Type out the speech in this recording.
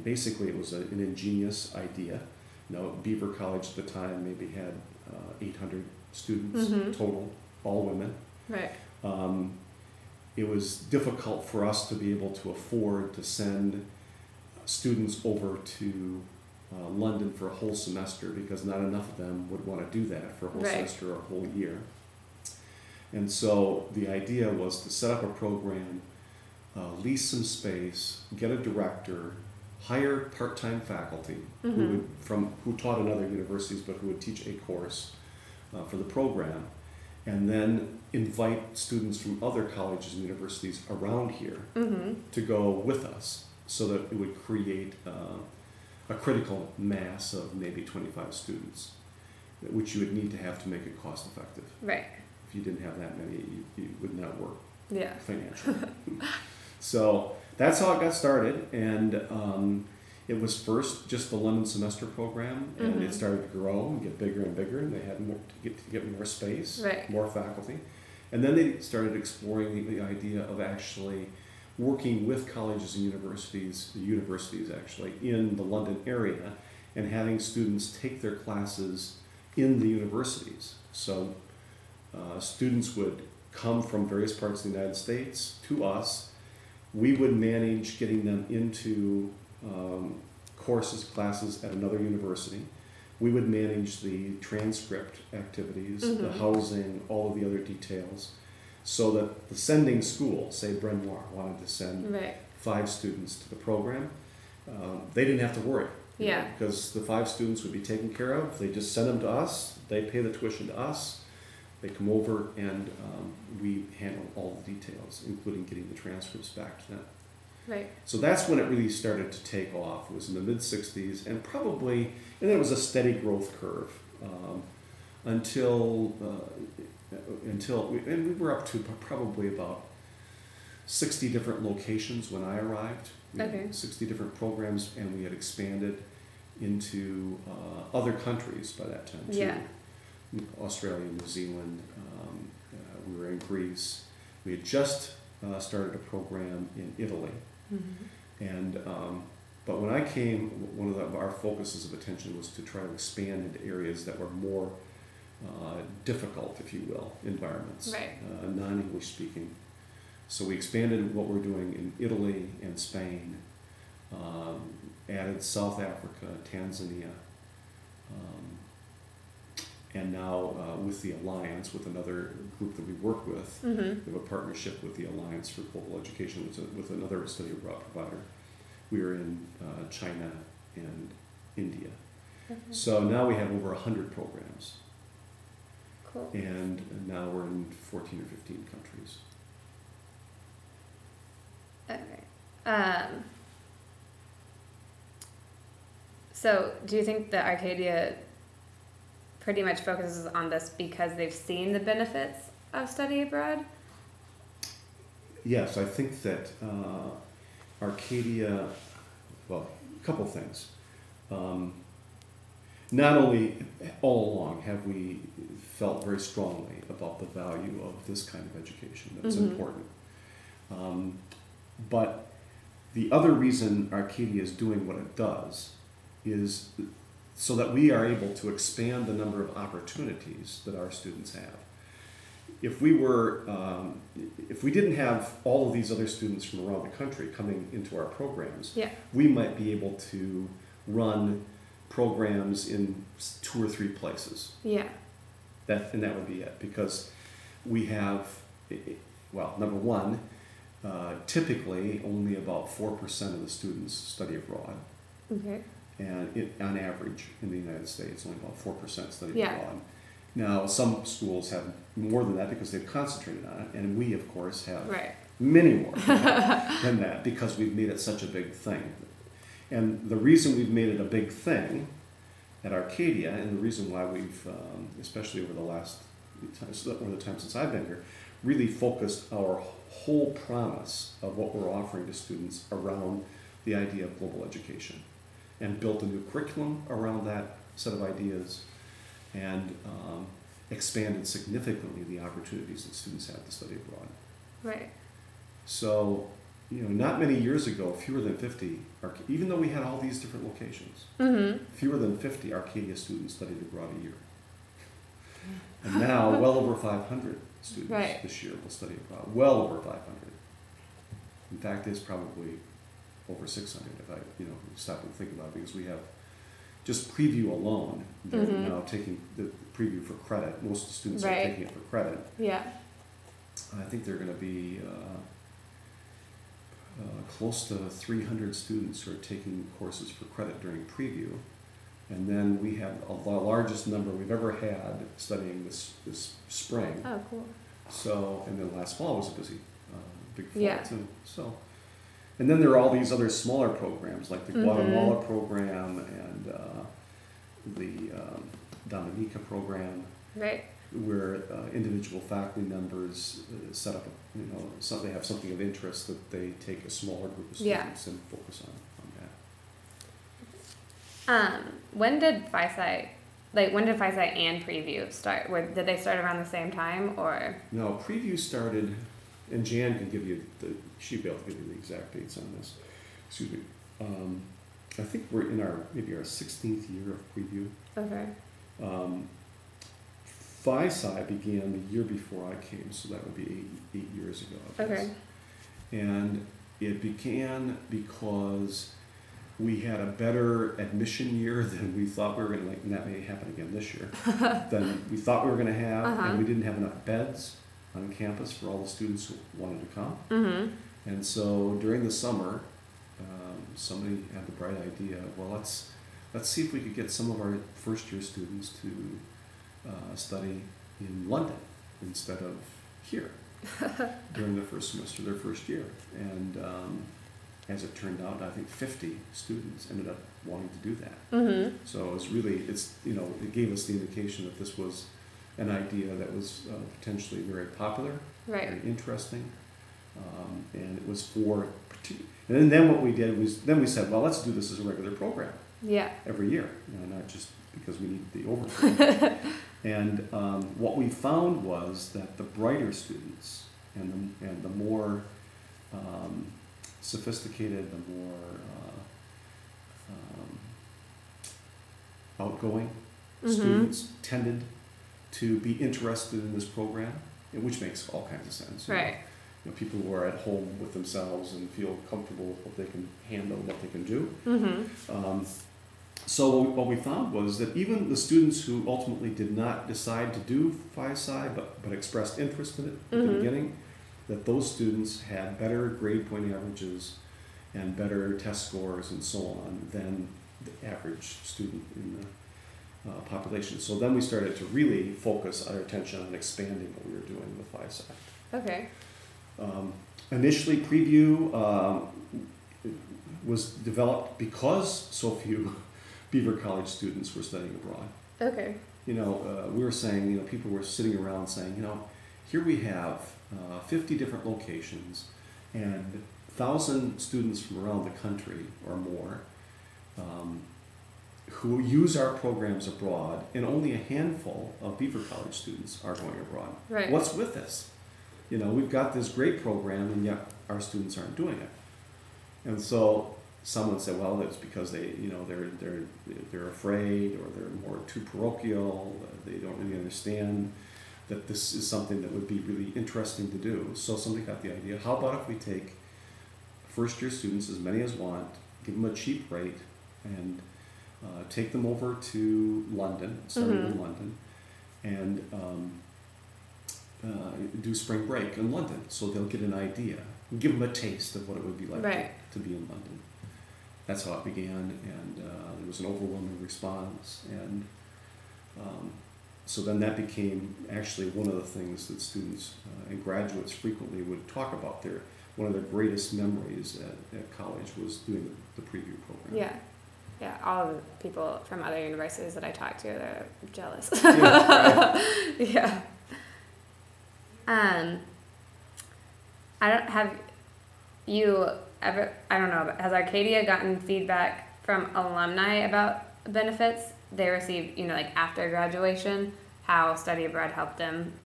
basically it was an ingenious idea. Beaver College at the time maybe had 800 students total, all women. Right. It was difficult for us to be able to afford to send students over to London for a whole semester, because not enough of them would want to do that for a whole semester or a whole year. And so the idea was to set up a program, lease some space, get a director, hire part-time faculty who taught in other universities but who would teach a course for the program, and then invite students from other colleges and universities around here to go with us, so that it would create a critical mass of maybe 25 students, which you would need to have to make it cost effective. Right. If you didn't have that many, you would not work financially. So that's how it got started, and it was first just the London semester program, and it started to grow and get bigger and bigger, and they had more to get more space, more faculty, and then they started exploring the idea of actually working with colleges and universities actually in the London area, and having students take their classes in the universities. So students would come from various parts of the United States to us. We would manage getting them into classes at another university. We would manage the transcript activities, the housing, all of the other details, so that the sending school, say Bryn Mawr, wanted to send 5 students to the program. They didn't have to worry, because the 5 students would be taken care of. They just send them to us. They pay the tuition to us. They come over, and we handle all the details, including getting the transcripts back to them. Right. So that's when it really started to take off. It was in the mid-'60s, and then it was a steady growth curve until we were up to probably about 60 different locations when I arrived. We had 60 different programs, and we had expanded into other countries by that time too. Yeah. Australia, New Zealand, we were in Greece. We had just started a program in Italy. And but when I came, one of our focuses of attention was to try to expand into areas that were more difficult, if you will, environments, non-English speaking. So we expanded what we're doing in Italy and Spain, added South Africa, Tanzania, and now with the Alliance, with another group that we work with, we have a partnership with the Alliance for Global Education with another study abroad provider. We are in China and India. So now we have over 100 programs. Cool. And now we're in 14 or 15 countries. Okay. So do you think that Arcadia pretty much focuses on this because they've seen the benefits of study abroad? Yes, I think that Arcadia, well, a couple things. Not only all along have we felt very strongly about the value of this kind of education, that's important. But the other reason Arcadia is doing what it does is so that we are able to expand the number of opportunities that our students have. If we didn't have all of these other students from around the country coming into our programs, we might be able to run programs in 2 or 3 places. That would be it, because we have, well, number one, typically only about 4% of the students study abroad. And on average in the United States, only about 4% study abroad. Now, some schools have more than that because they've concentrated on it, and we, of course, have many more than that because we've made it such a big thing. And the reason we've made it a big thing at Arcadia, and the reason why we've, especially over the time since I've been here, really focused our whole promise of what we're offering to students around the idea of global education, and built a new curriculum around that set of ideas, and expanded significantly the opportunities that students have to study abroad. Right. So not many years ago, fewer than 50, even though we had all these different locations, fewer than 50 Arcadia students studied abroad a year. And now, well over 500 students this year will study abroad. Well over 500. In fact, it's probably over 600 if I, stop and think about it, because we have just preview alone. They're now taking the preview for credit. Most of the students are taking it for credit. Yeah. I think they're going to be close to 300 students who are taking courses for credit during preview. And then we have the largest number we've ever had studying this spring. Oh, cool. So, and then last fall was a busy, big fall too. So, and then there are all these other smaller programs like the Guatemala program and the Dominica program, where individual faculty members set up, so they have something of interest that they take a smaller group of students and focus on that. When did FISI and Preview start? Did they start around the same time, or? No, Preview started, and Jan can give you she'd be able to give you the exact dates on this. Excuse me. I think we're in maybe our 16th year of Preview. Okay. FISI began the year before I came, so that would be eight years ago, I guess. Okay. And it began because we had a better admission year than we thought we were going to, and that may happen again this year, than we thought we were going to have, and we didn't have enough beds on campus for all the students who wanted to come. And so during the summer, somebody had the bright idea, well, let's see if we could get some of our first year students to study in London instead of here during the first semester, their first year. And as it turned out, I think 50 students ended up wanting to do that. So it was really, it gave us the indication that this was an idea that was potentially very popular, very interesting, and it was for. And then what we did was, we said, well, let's do this as a regular program. Every year, not just because we needed the overflow. And what we found was that the brighter students and the more sophisticated, the more outgoing students tended to be interested in this program, which makes all kinds of sense. People who are at home with themselves and feel comfortable with what they can handle, what they can do. So what we found was that even the students who ultimately did not decide to do FISI but expressed interest in it at the beginning, that those students had better grade point averages and better test scores and so on than the average student in the population. So then we started to really focus our attention on expanding what we were doing with FISI. Okay. Initially, Preview was developed because so few Beaver College students were studying abroad. Okay. We were saying, people were sitting around saying, here we have 50 different locations and 1,000 students from around the country or more who use our programs abroad, and only a handful of Beaver College students are going abroad. Right. What's with this? We've got this great program, and yet our students aren't doing it. And so someone said, well, that's because they're afraid, or they're more too parochial. They don't really understand that this is something that would be really interesting to do. So somebody got the idea, how about if we take first year students, as many as want, give them a cheap rate, and take them over to London, starting in London, and do spring break in London, so they'll get an idea, give them a taste of what it would be like to be in London. That's how it began, and there was an overwhelming response, and so then that became actually one of the things that students and graduates frequently would talk about. One of their greatest memories at college was doing the Preview program. Yeah, all of the people from other universities that I talked to, they're jealous. I don't know, has Arcadia gotten feedback from alumni about benefits they received, after graduation, how study abroad helped them